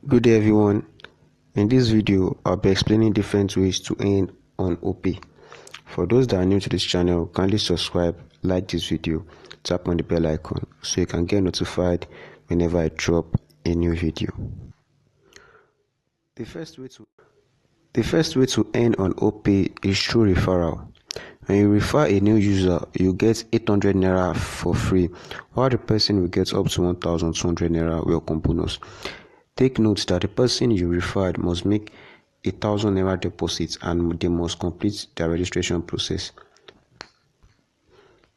Good day everyone. In this video, I'll be explaining different ways to earn on opay. For those that are new to this channel, kindly subscribe, like this video, tap on the bell icon so you can get notified whenever I drop a new video. The first way to earn on opay is through referral. When you refer a new user, you get 800 naira for free, while the person will get up to 1,200 naira welcome bonus. Take note that the person you referred must make 1,000 naira deposit and they must complete their registration process.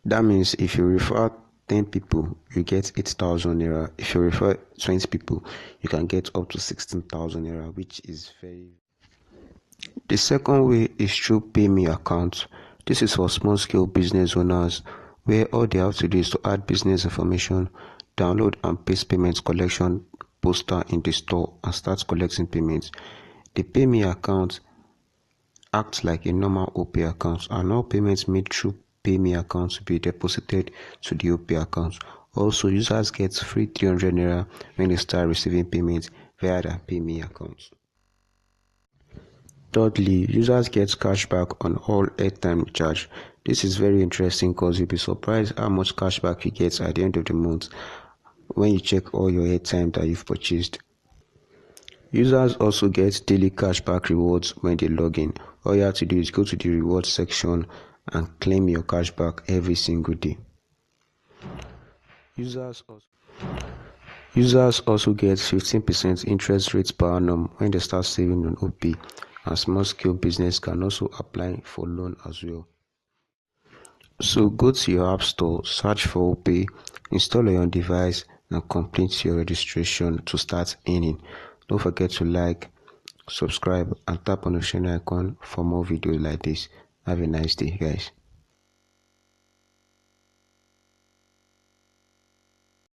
That means if you refer 10 people, you get 8,000 naira. If you refer 20 people, you can get up to 16,000 naira, which is very. The second way is through pay me account. This is for small scale business owners where all they have to do is to add business information, download and paste payment collection poster in the store and start collecting payments. The pay me account acts like a normal opay account, and all payments made through pay me account will be deposited to the opay account. Also, users get free 300 naira when they start receiving payments via their pay me account. Thirdly, users get cashback on all airtime recharge. This is very interesting because you'll be surprised how much cashback you get at the end of the month when you check all your airtime that you've purchased. Users also get daily cashback rewards when they log in. All you have to do is go to the rewards section and claim your cashback every single day. Users also get 15% interest rate per annum when they start saving on opay, and small scale business can also apply for loan as well. So go to your app store, search for opay, install on your device and complete your registration to start earning. Don't forget to like, subscribe and tap on the notification icon for more videos like this. Have a nice day, guys.